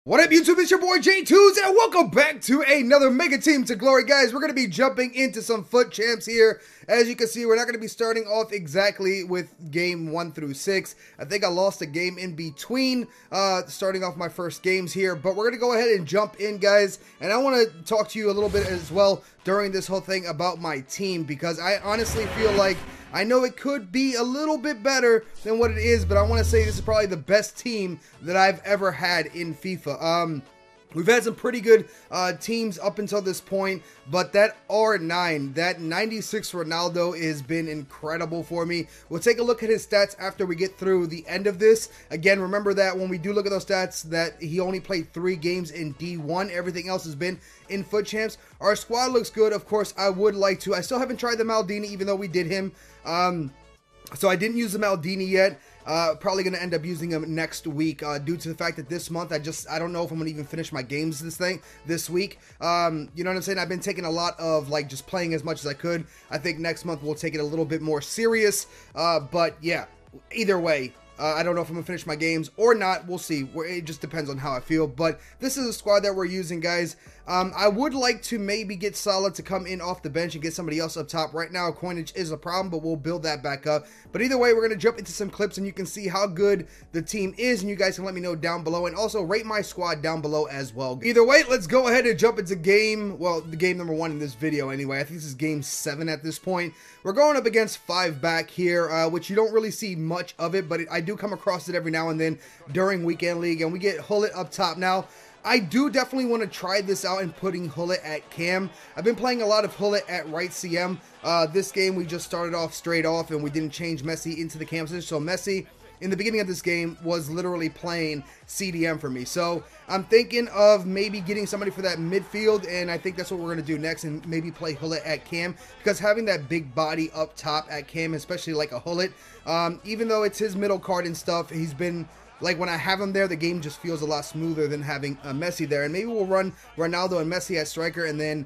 What up, YouTube? It's your boy Jtunes, and welcome back to another Mega Team to Glory. Guys, we're going to be jumping into some FUT champs here. As you can see, we're not going to be starting off exactly with game 1 through 6. I think I lost a game in between starting off my first games here, but we're going to go ahead and jump in, guys. And I want to talk to you a little bit as well during this whole thing about my team, because I honestly feel like I know it could be a little bit better than what it is, but I want to say this is probably the best team that I've ever had in FIFA. We've had some pretty good teams up until this point, but that R9, that 96 Ronaldo has been incredible for me. We'll take a look at his stats after we get through the end of this. Again, remember that when we do look at those stats, that he only played 3 games in D1. Everything else has been in FUT champs. Our squad looks good. Of course, I would like to. I still haven't tried the Maldini, even though we did him. So I didn't use the Maldini yet. Probably going to end up using him next week due to the fact that this month I don't know if I'm going to even finish my games this week. You know what I'm saying? I've been taking a lot of just playing as much as I could. I think next month we'll take it a little bit more serious. But yeah, either way, I don't know if I'm going to finish my games or not. We'll see. It just depends on how I feel. But this is a squad that we're using, guys. I would like to maybe get Salah to come in off the bench and get somebody else up top. Right now, coinage is a problem, but we'll build that back up. But either way, we're going to jump into some clips, and you can see how good the team is, and you guys can let me know down below. And also, rate my squad down below as well. Either way, let's go ahead and jump into the game number 1 in this video anyway. I think this is game 7 at this point. We're going up against 5 back here, which you don't really see much of it, but I do come across it every now and then during Weekend League, and we get Hullet up top now. I do definitely want to try this out and putting Hullet at cam. I've been playing a lot of Hullet at right CM. This game we just started off straight off and we didn't change Messi into the cam position. So Messi in the beginning of this game was literally playing CDM for me. So I'm thinking of maybe getting somebody for that midfield, and I think that's what we're going to do next, and maybe play Hullet at cam, because having that big body up top at cam, especially like a Hullet, even though it's his middle card and stuff, he's been when I have him there, the game just feels a lot smoother than having Messi there. And maybe we'll run Ronaldo and Messi at striker, and then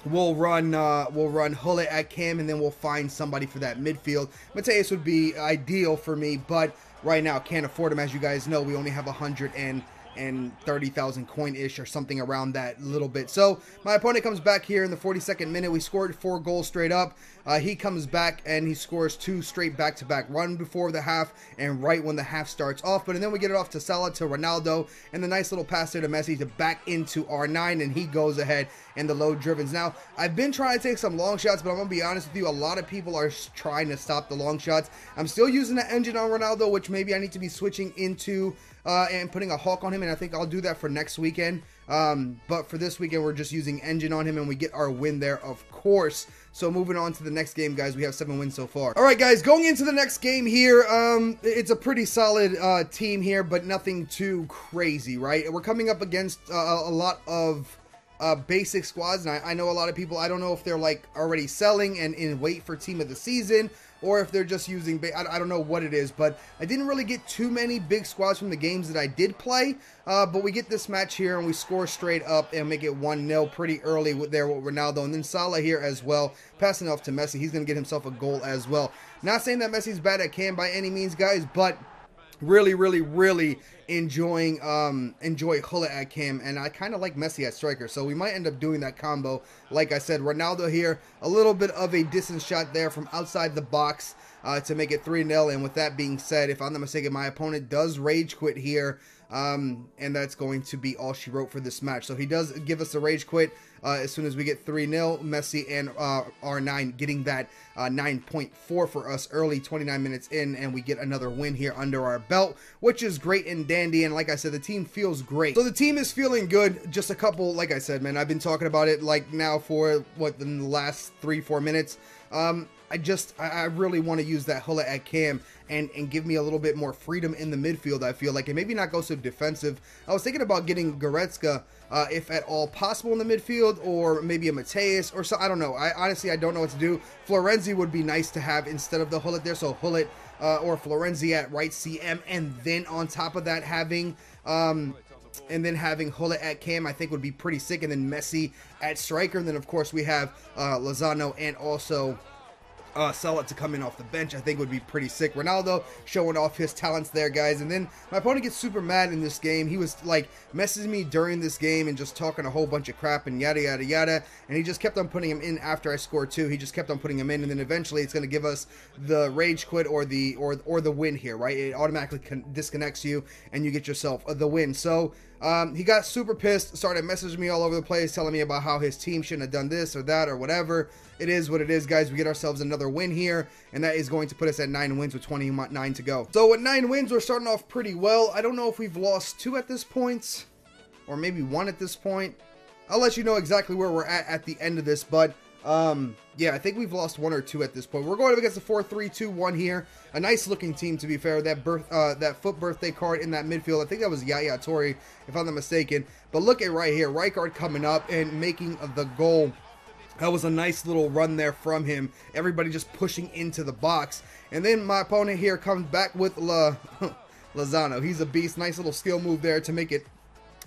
we'll run Hullet at cam, and then we'll find somebody for that midfield. Mateus would be ideal for me, but right now can't afford him. As you guys know, we only have 130,000 coin-ish or something around that little bit. So my opponent comes back here in the 42nd minute. We scored 4 goals straight up. He comes back and he scores 2 straight back-to-back, one before the half and right when the half starts off. But then we get it off to Salah, to Ronaldo, and the nice little pass there to Messi to back into R9, and he goes ahead and the low drivens. Now, I've been trying to take some long shots, but I'm going to be honest with you, a lot of people are trying to stop the long shots. I'm still using the engine on Ronaldo, which maybe I need to be switching into and putting a Hawk on him, and I think I'll do that for next weekend. But for this weekend, we're just using engine on him, and we get our win there, of course. So moving on to the next game, guys, we have 7 wins so far. All right, guys, going into the next game here, it's a pretty solid team here, but nothing too crazy, right? We're coming up against a lot of basic squads, and I know a lot of people, I don't know if they're already selling and in wait for team of the season, or if they're just using, I don't know what it is, but I didn't really get too many big squads from the games that I did play, but we get this match here and we score straight up and make it 1-0 pretty early there with Ronaldo, and then Salah here as well, passing off to Messi. He's going to get himself a goal as well. Not saying that Messi's bad at cam by any means, guys, but really enjoy Hullet at cam, and I kind of like Messi at striker, so we might end up doing that combo. Like I said, Ronaldo here, a little bit of a distance shot there from outside the box to make it 3-0, and with that being said, if I'm not mistaken, my opponent does rage quit here, and that's going to be all she wrote for this match. So he does give us a rage quit as soon as we get 3-0. Messi and R9 getting that 9.4 for us early, 29 minutes in, and we get another win here under our belt, which is great and dandy. And like I said, the team feels great. So the team is feeling good. Just a couple, like I said, man, I've been talking about it now for in the last 3-4 minutes. I really want to use that Hullet at cam and give me a little bit more freedom in the midfield, I feel like, and maybe not go so defensive. I was thinking about getting Goretzka, if at all possible, in the midfield, or maybe a Mateus or so. I don't know. Honestly, I don't know what to do. Florenzi would be nice to have instead of the Hullet there, so Hullet or Florenzi at right CM, and then on top of that having Hullet at cam, I think would be pretty sick, and then Messi at striker, and then of course we have Lozano and also Salah to come in off the bench, I think would be pretty sick. Ronaldo showing off his talents there, guys. And then my opponent gets super mad in this game. He was like messaging me during this game and just talking a whole bunch of crap and yada yada yada. And he just kept on putting him in after I scored 2. He just kept on putting him in, and then eventually it's going to give us the rage quit or the win here, right? It automatically disconnects you and you get yourself the win. So he got super pissed, started messaging me all over the place, telling me about how his team shouldn't have done this or that or whatever. It is what it is, guys. We get ourselves another win here, and that is going to put us at 9 wins with 29 to go. So with 9 wins, we're starting off pretty well. I don't know if we've lost 2 at this point, or maybe 1 at this point. I'll let you know exactly where we're at the end of this, but yeah, I think we've lost 1 or 2 at this point. We're going up against the 4-3-2-1 here. A nice looking team, to be fair. That foot birthday card in that midfield, I think that was Yaya Toure, if I'm not mistaken. But look at right here, Rijkaard coming up and making the goal. That was a nice little run there from him. Everybody just pushing into the box. And then my opponent here comes back with Lozano. He's a beast. Nice little skill move there to make it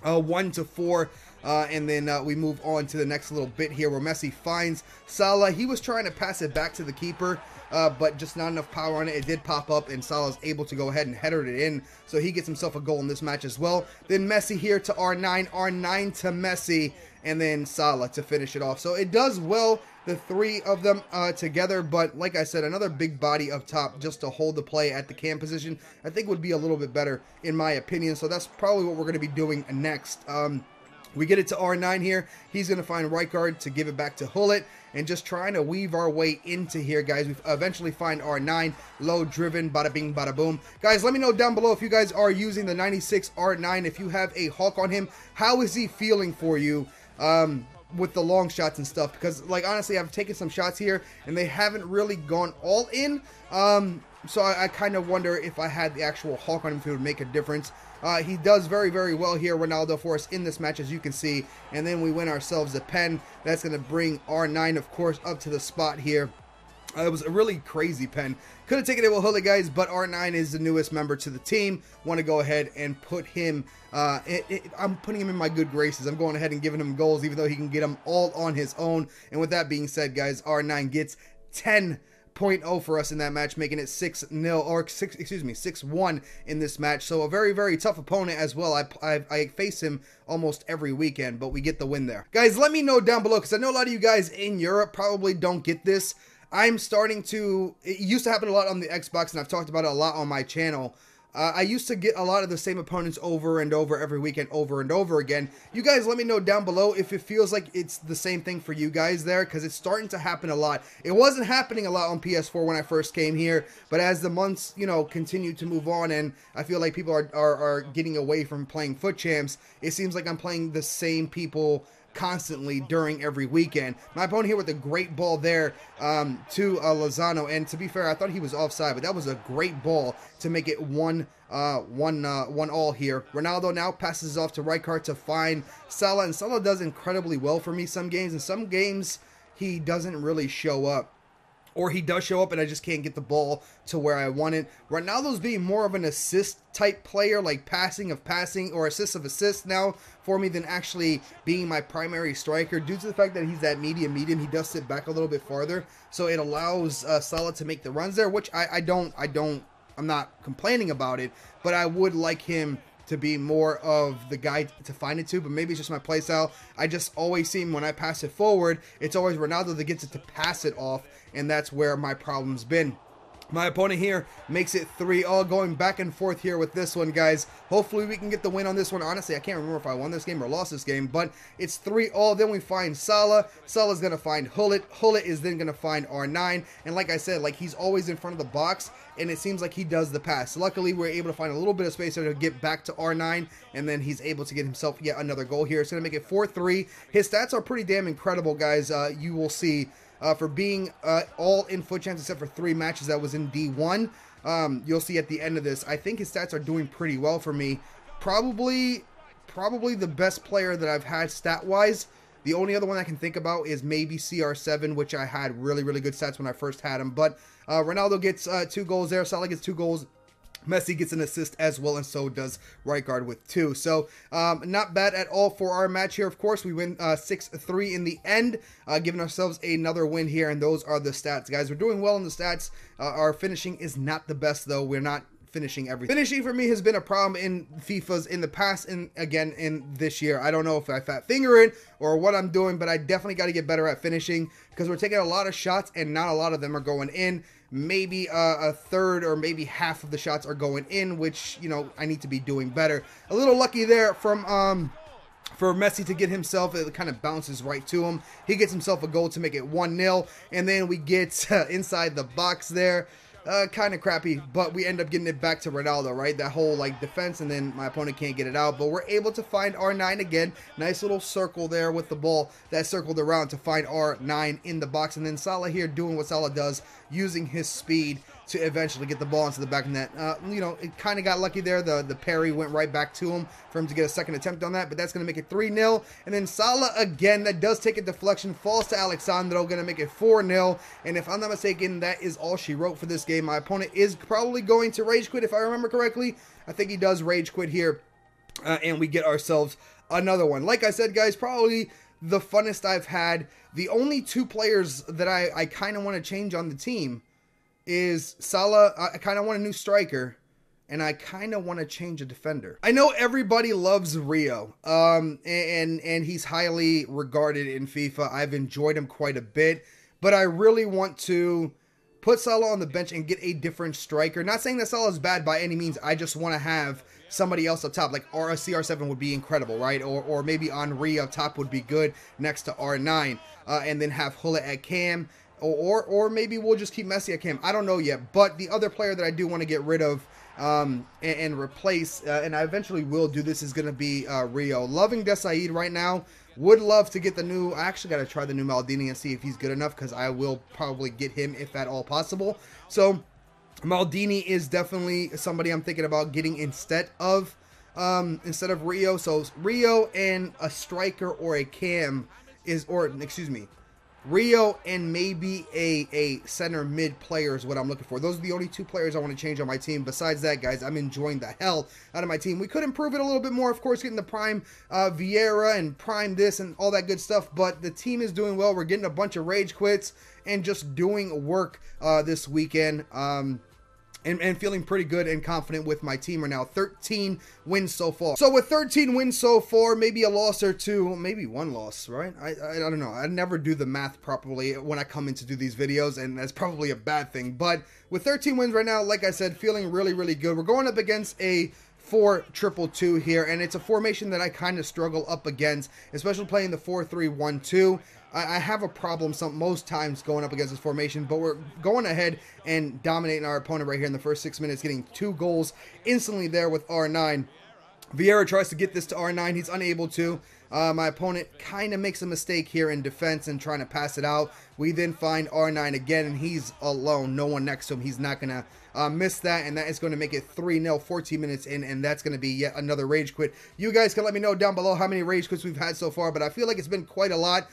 1-4. And then we move on to the next little bit here where Messi finds Salah. He was trying to pass it back to the keeper, but just not enough power on it. It did pop up, and Salah's able to go ahead and header it in. So he gets himself a goal in this match as well. Then Messi here to R9. R9 to Messi. And then Salah to finish it off. So it does well, the 3 of them together. But like I said, another big body up top just to hold the play at the cam position, I think would be a little bit better in my opinion. So that's probably what we're going to be doing next. We get it to R9 here. He's going to find Rijkaard to give it back to Hullet. And just trying to weave our way into here, guys. We eventually find R9. Low driven. Bada bing, bada boom. Guys, let me know down below if you guys are using the 96 R9. If you have a Hawk on him, how is he feeling for you? With the long shots and stuff, because like honestly I've taken some shots here and they haven't really gone all in, so I kind of wonder if I had the actual Hawk on him if it would make a difference. He does very, very well here, Ronaldo, for us in this match, as you can see. And then we win ourselves a pen. That's going to bring R9, of course, up to the spot here. It was a really crazy pen. Could have taken it with Hullet, guys, but R9 is the newest member to the team. Want to go ahead and put him, I'm putting him in my good graces. I'm going ahead and giving him goals, even though he can get them all on his own. And with that being said, guys, R9 gets 10.0 for us in that match, making it 6-0, or 6-1 in this match. So a very, very tough opponent as well. I face him almost every weekend, but we get the win there. Guys, let me know down below, because I know a lot of you guys in Europe probably don't get this. I'm starting to, it used to happen a lot on the Xbox, and I've talked about it a lot on my channel. I used to get a lot of the same opponents over and over every weekend, over and over again. You guys let me know down below if it feels like it's the same thing for you guys there, because it's starting to happen a lot. It wasn't happening a lot on PS4 when I first came here, but as the months, you know, continue to move on, and I feel like people are getting away from playing Foot Champs, it seems like I'm playing the same people constantly during every weekend. My opponent here with a great ball there to Lozano, and to be fair, I thought he was offside, but that was a great ball to make it 1-1 all here. Ronaldo now passes off to Rijkaard to find Salah, and Salah does incredibly well for me some games, and some games he doesn't really show up. Or he does show up and I just can't get the ball to where I want it. Ronaldo's being more of an assist type player, like passing of passing or assist of assist now for me than actually being my primary striker. Due to the fact that he's that medium, he does sit back a little bit farther. So it allows Salah to make the runs there, which I'm not complaining about it, but I would like him to be more of the guy to find it to, but maybe it's just my playstyle. I just always seem when I pass it forward, it's always Ronaldo that gets it to pass it off, and that's where my problem's been. My opponent here makes it 3-all, going back and forth here with this one, guys. Hopefully we can get the win on this one. Honestly, I can't remember if I won this game or lost this game, but it's 3-all. Then we find Salah. Salah's going to find Hullet. Hullet is then going to find R9. And like I said, like he's always in front of the box, and it seems like he does the pass. Luckily, we're able to find a little bit of space there to get back to R9, and then he's able to get himself yet another goal here. It's going to make it 4-3. His stats are pretty damn incredible, guys. You will see. For being all in Foot Champs except for 3 matches that was in D1. You'll see at the end of this, I think his stats are doing pretty well for me. Probably the best player that I've had stat-wise. The only other one I can think about is maybe CR7, which I had really, really good stats when I first had him. But Ronaldo gets 2 goals there. Salah gets 2 goals Messi gets an assist as well, and so does right guard with 2. So not bad at all for our match here. Of course, we win 6-3 in the end, giving ourselves another win here, and those are the stats, guys. We're doing well in the stats. Our finishing is not the best, though. We're not finishing everything. Finishing for me has been a problem in FIFAs in the past and again in this year. I don't know if I fat finger it or what I'm doing, but I definitely got to get better at finishing because we're taking a lot of shots and not a lot of them are going in. Maybe a third or maybe half of the shots are going in, which, you know, I need to be doing better. A little lucky there from for Messi to get himself, it kind of bounces right to him. He gets himself a goal to make it 1-0, and then we get inside the box there. Kind of crappy, but we end up getting it back to Ronaldo, right? That whole like defense, and then my opponent can't get it out, but we're able to find R9 again. Nice little circle there with the ball that circled around to find R9 in the box, and then Salah here doing what Salah does, using his speed to eventually get the ball into the back of net. You know, it kind of got lucky there. The parry went right back to him for him to get a second attempt on that, but that's going to make it 3-0. And then Salah again, that does take a deflection, falls to Alexandro, going to make it 4-0. And if I'm not mistaken, that is all she wrote for this game. My opponent is probably going to rage quit, if I remember correctly. I think he does rage quit here, and we get ourselves another one. Like I said, guys, probably the funnest I've had. The only 2 players that I kind of want to change on the team is Salah. I kind of want a new striker, and I kind of want to change a defender. I know everybody loves Rio, and he's highly regarded in FIFA. I've enjoyed him quite a bit, but I really want to put Salah on the bench and get a different striker. Not saying that Salah is bad by any means. I just want to have somebody else up top, like a CR7 would be incredible, right? Or maybe Henry up top would be good next to R9, and then have Hullet at cam. Or maybe we'll just keep Messi at cam. I don't know yet. But the other player that I do want to get rid of and replace, and I eventually will do this, is going to be Rio. Loving Desailly right now. Would love to get the new, I actually got to try the new Maldini and see if he's good enough, because I will probably get him if at all possible. So Maldini is definitely somebody I'm thinking about getting instead of Rio. So Rio and a striker or a cam is, or excuse me, Rio and maybe a center mid player is what I'm looking for. Those are the only 2 players I want to change on my team. Besides that, guys, I'm enjoying the hell out of my team. We could improve it a little bit more, of course, getting the prime Vieira and prime this and all that good stuff, but the team is doing well. We're getting a bunch of rage quits and just doing work this weekend. And feeling pretty good and confident with my team right now. 13 wins so far. So with 13 wins so far, maybe a loss or 2, maybe 1 loss, right? I don't know. I never do the math properly when I come in to do these videos, and that's probably a bad thing. But with 13 wins right now, like I said, feeling really, really good. We're going up against a 4-2-2 here, and it's a formation that I kind of struggle up against, especially playing the 4-3-1-2. I have a problem most times going up against this formation, but we're going ahead and dominating our opponent right here in the first 6 minutes, getting 2 goals instantly there with R9. Vieira tries to get this to R9. He's unable to. My opponent kind of makes a mistake here in defense and trying to pass it out. We then find R9 again, and he's alone. No one next to him. He's not going to miss that, and that is going to make it 3-0, 14 minutes in, and that's going to be yet another rage quit. You guys can let me know down below how many rage quits we've had so far, but I feel like it's been quite a lot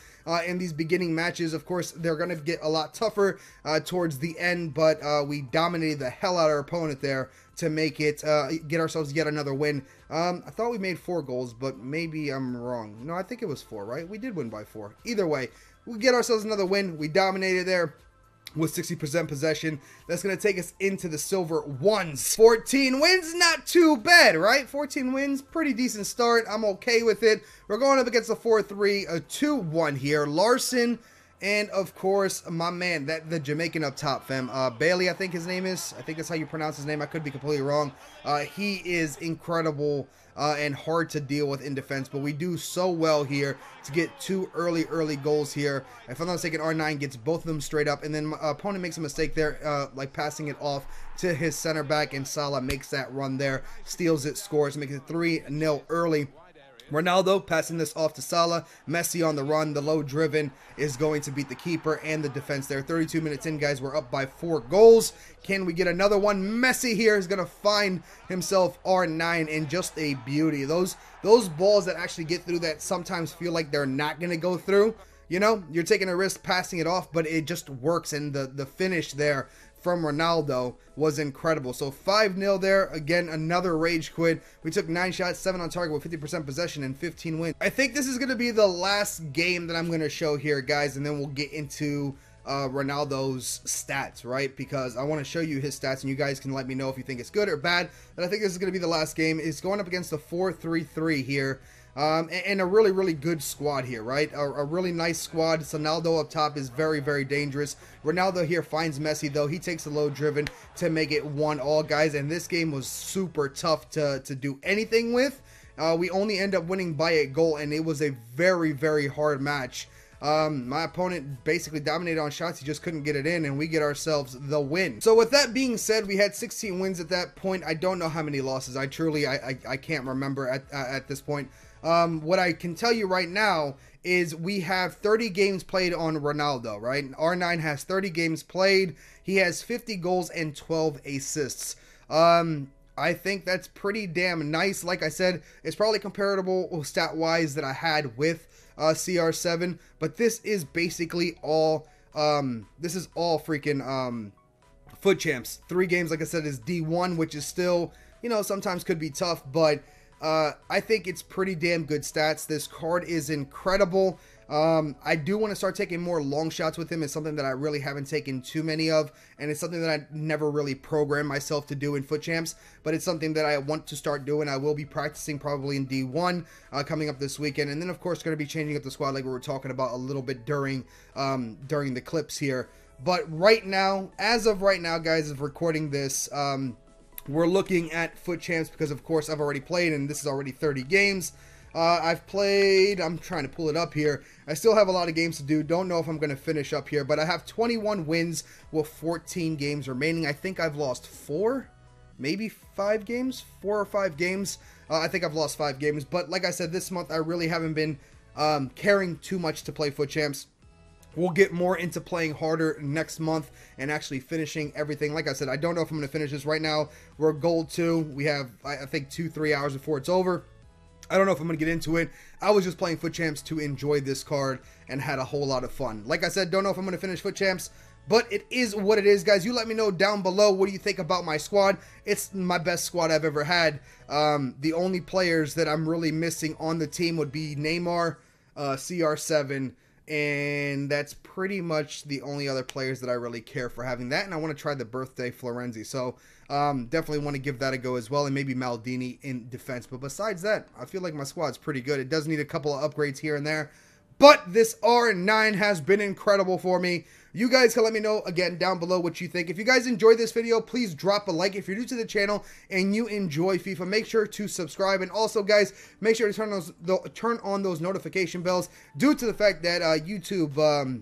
in these beginning matches. Of course, they're going to get a lot tougher towards the end, but we dominated the hell out of our opponent there to make it, get ourselves yet another win. I thought we made 4 goals, but maybe I'm wrong. No, I think it was 4, right? We did win by 4. Either way, we get ourselves another win. We dominated there with 60% possession. That's going to take us into the silver ones. 14 wins, not too bad, right? 14 wins, pretty decent start. I'm okay with it. We're going up against the 4-3-2-1 here. Larson, and of course, my man, the Jamaican up top, fam. Bailey, I think his name is. I think that's how you pronounce his name. I could be completely wrong. He is incredible and hard to deal with in defense, but we do so well here to get 2 early goals here. If I'm not mistaken, R9 gets both of them straight up, and then my opponent makes a mistake there, like passing it off to his center back, and Salah makes that run there, steals it, scores, makes it 3-0 early. Ronaldo passing this off to Salah. Messi on the run. The low driven is going to beat the keeper and the defense there. 32 minutes in, guys. We're up by 4 goals. Can we get another one? Messi here is going to find himself R9, and just a beauty. Those balls that actually get through that sometimes feel like they're not going to go through. You know, you're taking a risk passing it off, but it just works, and the finish there from Ronaldo was incredible. So 5-0 there. Again, another rage quit. We took 9 shots, 7 on target with 50% possession and 15 wins. I think this is going to be the last game that I'm going to show here, guys, and then we'll get into Ronaldo's stats, right? Because I want to show you his stats, and you guys can let me know if you think it's good or bad. But I think this is going to be the last game. It's going up against the 4-3-3 here. And a really, really good squad here, right? A really nice squad. Ronaldo up top is very, very dangerous. Ronaldo here finds Messi, though. He takes a low driven to make it 1-1, guys. And this game was super tough to do anything with. We only end up winning by a goal, and it was a very, very hard match. My opponent basically dominated on shots. He just couldn't get it in, and we get ourselves the win. So with that being said, we had 16 wins at that point. I don't know how many losses. I truly, I can't remember at this point. What I can tell you right now is we have 30 games played on Ronaldo, right? R9 has 30 games played. He has 50 goals and 12 assists. I think that's pretty damn nice. Like I said, it's probably comparable stat-wise that I had with CR7, but this is basically all freaking foot champs. 3 games, like I said, is D1, which is still, you know, sometimes could be tough, but I think it's pretty damn good stats. This card is incredible. I do want to start taking more long shots with him. It's something that I really haven't taken too many of, and it's something that I never really programmed myself to do in foot champs, but it's something that I want to start doing. I will be practicing probably in D1 coming up this weekend, and then of course going to be changing up the squad like we were talking about a little bit during the clips here. But right now, as of right now, guys, of recording this, we're looking at foot champs because of course I've already played, and this is already 30 games. I've played, I'm trying to pull it up here. I still have a lot of games to do. Don't know if I'm going to finish up here, but I have 21 wins with 14 games remaining. I think I've lost 4, maybe 5 games, 4 or 5 games. I think I've lost 5 games, but like I said, this month I really haven't been caring too much to play foot champs. We'll get more into playing harder next month and actually finishing everything. Like I said, I don't know if I'm going to finish this right now. We're gold 2. We have, I think, 2-3 hours before it's over. I don't know if I'm going to get into it. I was just playing foot champs to enjoy this card and had a whole lot of fun. Like I said, don't know if I'm going to finish foot champs, but it is what it is, guys. You let me know down below, what do you think about my squad? It's my best squad I've ever had. The only players that I'm really missing on the team would be Neymar, CR7, and that's pretty much the only other players that I really care for having that. And I want to try the birthday Florenzi. So definitely want to give that a go as well. And maybe Maldini in defense. But besides that, I feel like my squad's pretty good. It does need a couple of upgrades here and there. But this R9 has been incredible for me. You guys can let me know, again, down below what you think. If you guys enjoyed this video, please drop a like. If you're new to the channel and you enjoy FIFA, make sure to subscribe. And also, guys, make sure to turn on those notification bells due to the fact that YouTube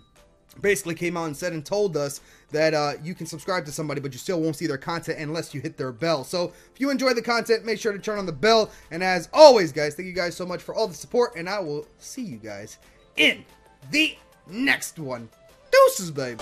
basically came out and said and told us that you can subscribe to somebody, but you still won't see their content unless you hit their bell. So if you enjoy the content, make sure to turn on the bell. And as always, guys, thank you guys so much for all the support, and I will see you guys in the next one. Deuces, babe.